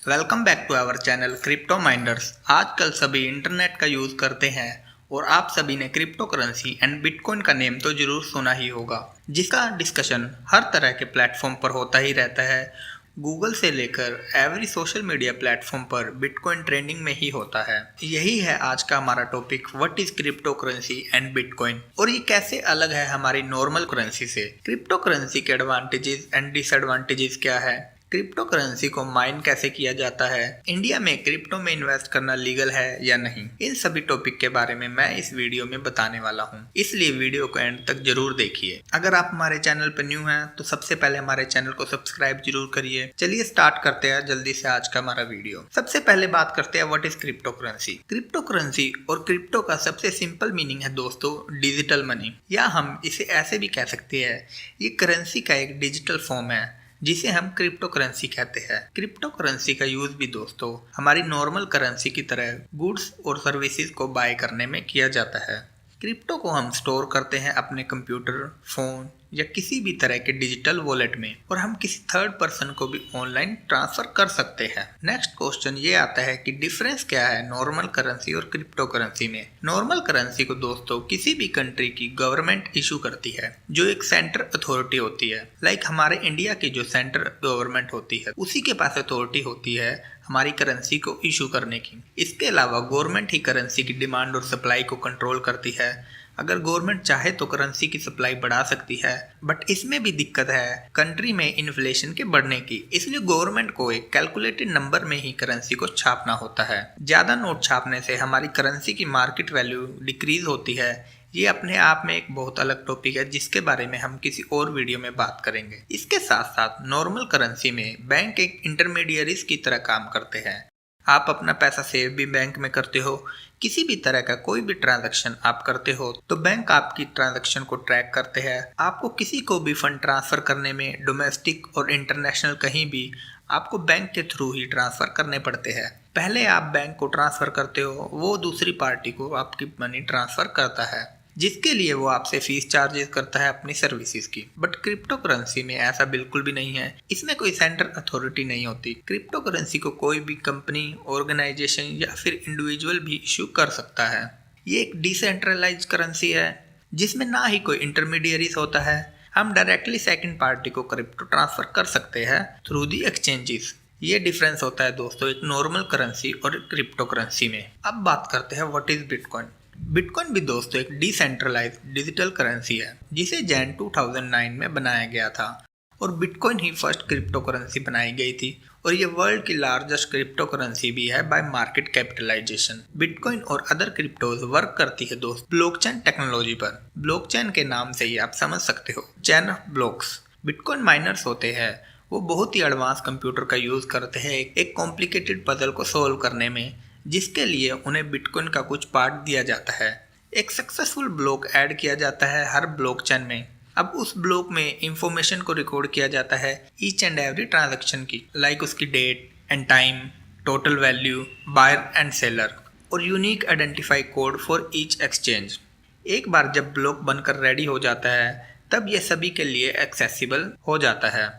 Welcome back to our channel crypto minders. आजकल सभी internet का यूज़ करते हैं और आप सभी ने क्रिप्टो करेंसी एंड बिटकॉइन का नेम तो जरूर सुना ही होगा, जिसका डिस्कशन हर तरह के प्लेटफॉर्म पर होता ही रहता है। गूगल से लेकर एवरी सोशल मीडिया प्लेटफॉर्म पर बिटकॉइन ट्रेंडिंग में ही होता है। यही है आज का हमारा topic, what is crypto currency and bitcoin, और ये कैसे अलग है हमारी नॉर्मल करेंसी से। क्रिप्टो करेंसी के एडवांटेजेस एंड डिसएडवांटेजेस क्या है, क्रिप्टो करेंसी को माइन कैसे किया जाता है, इंडिया में क्रिप्टो में इन्वेस्ट करना लीगल है या नहीं, इन सभी टॉपिक के बारे में मैं इस वीडियो में बताने वाला हूं। इसलिए वीडियो को एंड तक जरूर देखिए। अगर आप हमारे चैनल पर न्यू हैं तो सबसे पहले हमारे चैनल को सब्सक्राइब जरूर करिए। चलिए स्टार्ट करते हैं जल्दी से आज का हमारा वीडियो। सबसे पहले बात करते हैं what is crypto currency. Crypto currency और क्रिप्टो का सबसे सिंपल मीनिंग है दोस्तों डिजिटल मनी, या हम इसे ऐसे भी कह सकते हैं, ये करेंसी का एक डिजिटल फॉर्म है जिसे हम क्रिप्टो करेंसी कहते हैं। क्रिप्टो करेंसी का यूज भी दोस्तों हमारी नॉर्मल करेंसी की तरह गुड्स और सर्विसेज को बाय करने में किया जाता है। क्रिप्टो को हम स्टोर करते हैं अपने कंप्यूटर, फोन या किसी भी तरह के डिजिटल वॉलेट में, और हम किसी थर्ड पर्सन को भी ऑनलाइन ट्रांसफर कर सकते हैं। नेक्स्ट क्वेश्चन ये आता है कि डिफरेंस क्या है नॉर्मल करेंसी और क्रिप्टो करेंसी में। नॉर्मल करेंसी को दोस्तों किसी भी कंट्री की गवर्नमेंट इशू करती है, जो एक सेंटर अथॉरिटी होती है। लाइक हमारे इंडिया की जो सेंटर गवर्नमेंट होती है, उसी के पास अथॉरिटी होती है हमारी करेंसी को इशू करने की। इसके अलावा गवर्नमेंट ही करेंसी की डिमांड और सप्लाई को कंट्रोल करती है। अगर गवर्नमेंट चाहे तो करेंसी की सप्लाई बढ़ा सकती है, बट इसमें भी दिक्कत है कंट्री में इन्फ्लेशन के बढ़ने की। इसलिए गवर्नमेंट को एक कैलकुलेटेड नंबर में ही करेंसी को छापना होता है। ज्यादा नोट छापने से हमारी करेंसी की मार्केट वैल्यू डिक्रीज होती है। ये अपने आप में एक बहुत अलग टॉपिक है, जिसके बारे में हम किसी और वीडियो में बात करेंगे। इसके साथ साथ नॉर्मल करेंसी में बैंक एक इंटरमीडियरीज की तरह काम करते हैं। आप अपना पैसा सेव भी बैंक में करते हो। किसी भी तरह का कोई भी ट्रांजैक्शन आप करते हो तो बैंक आपकी ट्रांजैक्शन को ट्रैक करते हैं। आपको किसी को भी फंड ट्रांसफर करने में डोमेस्टिक और इंटरनेशनल कहीं भी आपको बैंक के थ्रू ही ट्रांसफर करने पड़ते हैं। पहले आप बैंक को ट्रांसफर करते हो, वो दूसरी पार्टी को आपकी मनी ट्रांसफर करता है, जिसके लिए वो आपसे फीस चार्जेस करता है अपनी सर्विसेज की। बट क्रिप्टो करेंसी में ऐसा बिल्कुल भी नहीं है। इसमें कोई सेंटर अथॉरिटी नहीं होती। क्रिप्टो करेंसी को कोई भी कंपनी, ऑर्गेनाइजेशन या फिर इंडिविजुअल भी इशू कर सकता है। ये एक डिसेंट्रलाइज करेंसी है जिसमें ना ही कोई इंटरमीडियरीज होता है। हम डायरेक्टली सेकंड पार्टी को क्रिप्टो ट्रांसफर कर सकते हैं थ्रू दी एक्सचेंजेस। ये डिफरेंस होता है दोस्तों एक नॉर्मल करेंसी और क्रिप्टो करेंसी में। अब बात करते हैं व्हाट इज बिटकॉइन। बिटकॉइन भी दोस्तों एक डिसेंट्रलाइज डिजिटल करेंसी है, जिसे जैन 2009 में बनाया गया था, और बिटकॉइन ही फर्स्ट क्रिप्टो करेंसी बनाई गई थी, और ये वर्ल्ड की लार्जेस्ट क्रिप्टो करेंसी भी है बाय मार्केट कैपिटलाइजेशन। बिटकॉइन और अदर क्रिप्टोज वर्क करती है दोस्त ब्लॉकचेन टेक्नोलॉजी पर। ब्लॉकचेन के नाम से ही आप समझ सकते हो, chain of blocks. Bitcoin miners होते हैं, वो बहुत ही एडवांस कंप्यूटर का यूज करते हैं एक कॉम्प्लिकेटेड पजल को सोल्व करने में, जिसके लिए उन्हें बिटकॉइन का कुछ पार्ट दिया जाता है। एक सक्सेसफुल ब्लॉक ऐड किया जाता है हर ब्लॉकचेन में। अब उस ब्लॉक में इंफॉर्मेशन को रिकॉर्ड किया जाता है ईच एंड एवरी ट्रांजैक्शन की, लाइक उसकी date and time, total value, buyer and seller, और unique identify code for each exchange. एक बार जब ब्लॉक बनकर रेडी हो जाता है, तब यह सभी के लिए एक्सेसिबल हो जाता है।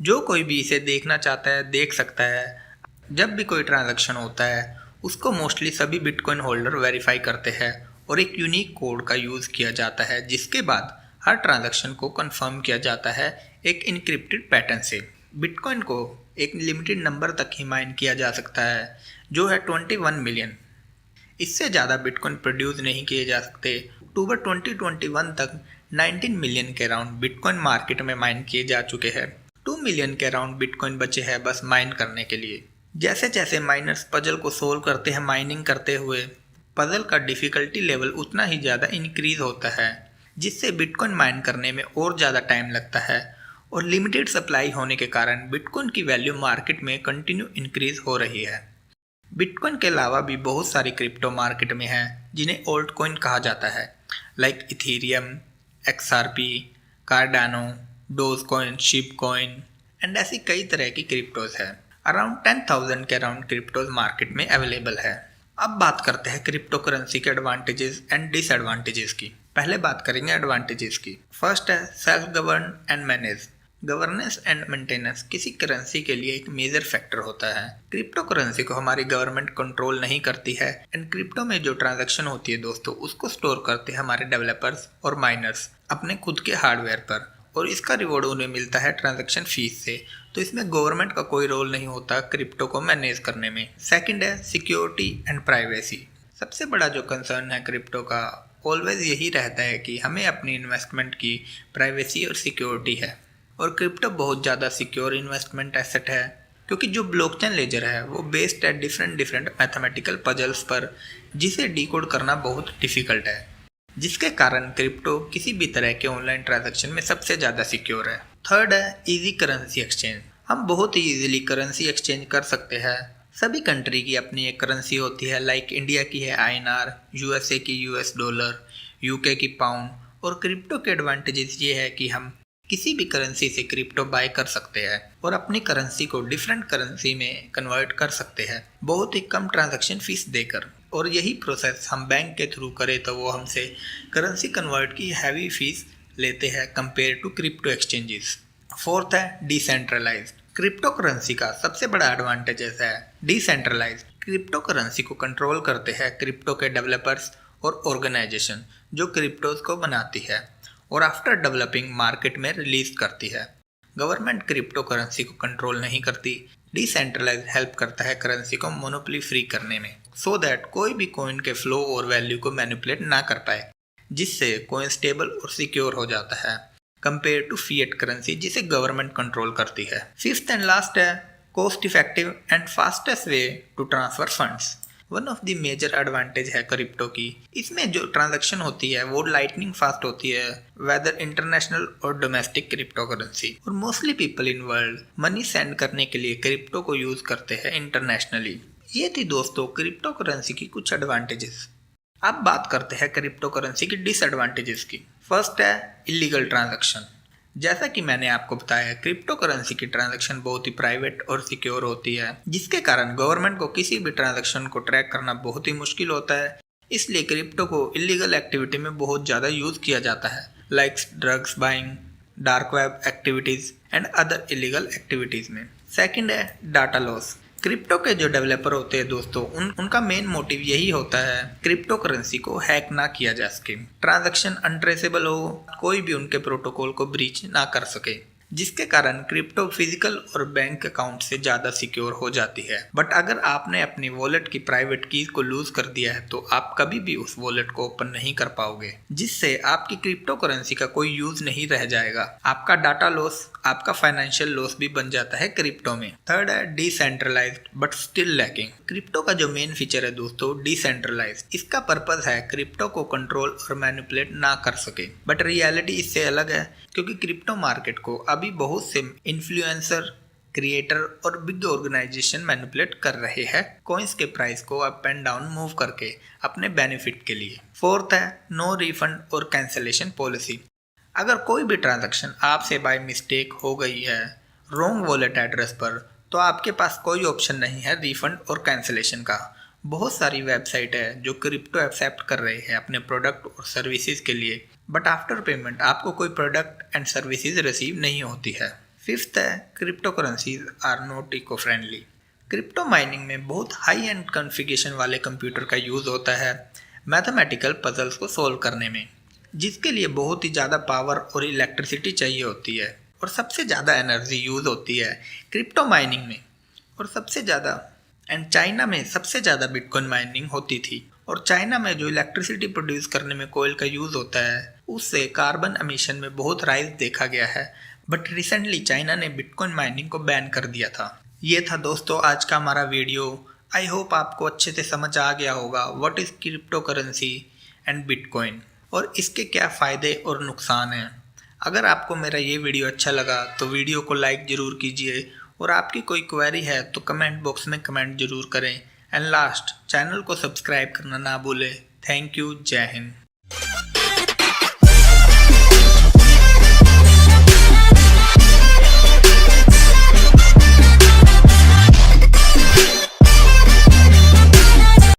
जो कोई भी इसे देखना चाहता है देख सकता है। जब भी कोई ट्रांजैक्शन होता है, उसको मोस्टली सभी बिटकॉइन होल्डर वेरीफाई करते हैं, और एक यूनिक कोड का यूज़ किया जाता है, जिसके बाद हर ट्रांजैक्शन को कंफर्म किया जाता है एक इनक्रिप्टेड पैटर्न से। बिटकॉइन को एक लिमिटेड नंबर तक ही माइन किया जा सकता है, जो है 21 मिलियन। इससे ज़्यादा बिटकॉइन प्रोड्यूस नहीं किए जा सकते। अक्टूबर 2021 तक 19 मिलियन के अराउंड बिटकॉइन मार्केट में माइन किए जा चुके हैं। 2 मिलियन के अराउंड बिटकॉइन बचे हैं बस माइन करने के लिए। जैसे जैसे माइनर्स पजल को सोल्व करते हैं माइनिंग करते हुए, पजल का डिफ़िकल्टी लेवल उतना ही ज़्यादा इंक्रीज होता है, जिससे बिटकॉइन माइन करने में और ज़्यादा टाइम लगता है, और लिमिटेड सप्लाई होने के कारण बिटकॉइन की वैल्यू मार्केट में कंटिन्यू इंक्रीज हो रही है। बिटकॉइन के अलावा भी बहुत सारी क्रिप्टो मार्केट में हैं जिन्हें ओल्ट कॉइन कहा जाता है, like Ethereum, XRP, Cardano, dose coin, ship coin and ऐसी कई तरह की क्रिप्टोज है। अराउंड 10,000 के अराउंड क्रिप्टोज मार्केट में अवेलेबल है। अब बात करते हैं क्रिप्टो करेंसी के एडवांटेजेस एंड डिसएडवांटेजेस की। पहले बात करेंगे एडवांटेजेस की। फर्स्ट है self govern and manage. Governance and maintenance किसी करेंसी के लिए एक मेजर फैक्टर होता है। क्रिप्टो करेंसी को हमारी गवर्नमेंट कंट्रोल नहीं करती है एंड क्रिप्टो में जो ट्रांजैक्शन होती है दोस्तों, उसको स्टोर करते हैं हमारे डेवलपर्स और माइनर्स अपने खुद के हार्डवेयर पर, और इसका रिवॉर्ड उन्हें मिलता है ट्रांजैक्शन फीस से। तो इसमें गवर्नमेंट का कोई रोल नहीं होता क्रिप्टो को मैनेज करने में। सेकंड है सिक्योरिटी एंड प्राइवेसी। सबसे बड़ा जो कंसर्न है क्रिप्टो का ऑलवेज यही रहता है कि हमें अपनी इन्वेस्टमेंट की प्राइवेसी और सिक्योरिटी है, और क्रिप्टो बहुत ज़्यादा सिक्योर इन्वेस्टमेंट एसेट है क्योंकि जो ब्लॉकचेन लेजर है वो बेस्ड है डिफरेंट मैथमेटिकल पजल्स पर, जिसे डिकोड करना बहुत डिफिकल्ट है, जिसके कारण क्रिप्टो किसी भी तरह के ऑनलाइन ट्रांजैक्शन में सबसे ज़्यादा सिक्योर है। थर्ड है इजी करेंसी एक्सचेंज। हम बहुत ही इजीली करेंसी एक्सचेंज कर सकते हैं। सभी कंट्री की अपनी एक करेंसी होती है, लाइक इंडिया की है INR, USA की US डॉलर, UK की पाउंड। और क्रिप्टो के एडवांटेजेस ये है कि हम किसी भी करेंसी से क्रिप्टो बाय कर सकते हैं और अपनी करेंसी को डिफरेंट करेंसी में कन्वर्ट कर सकते हैं बहुत ही कम ट्रांजैक्शन फीस देकर। और यही प्रोसेस हम बैंक के थ्रू करें तो वो हमसे करेंसी कन्वर्ट की हैवी फीस लेते हैं compare to crypto exchanges. Fourth है डिसेंट्रलाइज्ड। क्रिप्टो करेंसी का सबसे बड़ा एडवांटेजेस है डिसेंट्रलाइज्ड। क्रिप्टो करेंसी को कंट्रोल करते हैं क्रिप्टो के डेवलपर्स और ऑर्गेनाइजेशन जो क्रिप्टोज को बनाती है और आफ्टर डेवलपिंग मार्केट में रिलीज करती है। गवर्नमेंट क्रिप्टो करेंसी को कंट्रोल नहीं करती। डिसेंट्रलाइज हेल्प करता है करेंसी को मोनोपोली फ्री करने में, सो दैट कोई भी कॉइन के फ्लो और वैल्यू को मैनिपुलेट ना कर पाए, जिससे कॉइन स्टेबल और सिक्योर हो जाता है कंपेयर टू फिएट करेंसी जिसे गवर्नमेंट कंट्रोल करती है। फिफ्थ एंड लास्ट है cost effective and fastest way to transfer funds. One of the major advantage है क्रिप्टो की, इसमें जो ट्रांजैक्शन होती है वो लाइटनिंग फास्ट होती है, वेदर इंटरनेशनल और डोमेस्टिक क्रिप्टो करेंसी। और mostly people in world money send करने के लिए क्रिप्टो को यूज करते हैं इंटरनेशनली। ये थी दोस्तों क्रिप्टो करेंसी की कुछ एडवांटेजेस। अब बात करते हैं क्रिप्टो करेंसी की डिसएडवांटेजेस की। फर्स्ट है इलीगल ट्रांजैक्शन। जैसा कि मैंने आपको बताया, क्रिप्टो करेंसी की ट्रांजैक्शन बहुत ही प्राइवेट और सिक्योर होती है, जिसके कारण गवर्नमेंट को किसी भी ट्रांजैक्शन को ट्रैक करना बहुत ही मुश्किल होता है। इसलिए क्रिप्टो को इलीगल एक्टिविटी में बहुत ज़्यादा यूज किया जाता है, like drugs buying, dark web activities and other illegal activities में। सेकंड है डाटा लॉस। क्रिप्टो के जो डेवलपर होते हैं दोस्तों, उनका मेन मोटिव यही होता है क्रिप्टो करेंसी को हैक ना किया जा सके, ट्रांजैक्शन अनट्रेसेबल हो, कोई भी उनके प्रोटोकॉल को ब्रीच ना कर सके, जिसके कारण क्रिप्टो फिजिकल और बैंक अकाउंट से ज़्यादा सिक्योर हो जाती है। बट अगर आपने अपनी वॉलेट की प्राइवेट कीज को लूज कर दिया है तो आप कभी भी उस वॉलेट को ओपन नहीं कर पाओगे, जिससे आपकी क्रिप्टो करेंसी का कोई यूज नहीं रह जाएगा। आपका डाटा लॉस, आपका फाइनेंशियल लॉस भी बन जाता है क्रिप्टो में। थर्ड है decentralised but still lacking. Crypto का जो मेन फीचर है दोस्तों डिसेंट्रलाइज्ड, इसका पर्पस है क्रिप्टो को कंट्रोल और मैनिपुलेट ना कर सके। बट रियलिटी इससे अलग है, क्योंकि क्रिप्टो मार्केट को अभी बहुत से इन्फ्लुएंसर, क्रिएटर और बिग ऑर्गेनाइजेशन मैनिपुलेट कर रहे हैं कॉइन्स के प्राइस को अप एंड डाउन मूव करके अपने बेनिफिट के लिए। फोर्थ है नो रिफंड और कैंसिलेशन पॉलिसी। अगर कोई भी ट्रांजैक्शन आपसे बाय मिस्टेक हो गई है रॉन्ग वॉलेट एड्रेस पर, तो आपके पास कोई ऑप्शन नहीं है रिफंड और कैंसिलेशन का। बहुत सारी वेबसाइट है जो क्रिप्टो एक्सेप्ट कर रहे हैं अपने प्रोडक्ट और सर्विसेज के लिए, बट आफ्टर पेमेंट आपको कोई प्रोडक्ट एंड सर्विसेज रिसीव नहीं होती है। फिफ्थ है crypto currencies are not eco friendly. Crypto mining में बहुत हाई एंड कॉन्फ़िगरेशन वाले कंप्यूटर का यूज़ होता है मैथमेटिकल पजल्स को सॉल्व करने में, जिसके लिए बहुत ही ज़्यादा पावर और इलेक्ट्रिसिटी चाहिए होती है, और सबसे ज़्यादा एनर्जी यूज़ होती है क्रिप्टो माइनिंग में। और सबसे ज़्यादा चाइना में सबसे ज़्यादा बिटकॉइन माइनिंग होती थी, और चाइना में जो इलेक्ट्रिसिटी प्रोड्यूस करने में कोयल का यूज़ होता है, उससे कार्बन एमिशन में बहुत राइज देखा गया है। बट रिसेंटली चाइना ने बिटकॉइन माइनिंग को बैन कर दिया था। ये था दोस्तों आज का हमारा वीडियो। आई होप आपको अच्छे से समझ आ गया होगा what is crypto currency and bitcoin और इसके क्या फ़ायदे और नुकसान हैं। अगर आपको मेरा ये वीडियो अच्छा लगा तो वीडियो को लाइक ज़रूर कीजिए, और आपकी कोई क्वेरी है तो कमेंट बॉक्स में कमेंट ज़रूर करें। एंड लास्ट, चैनल को सब्सक्राइब करना ना भूलें। Thank you. जय हिंद।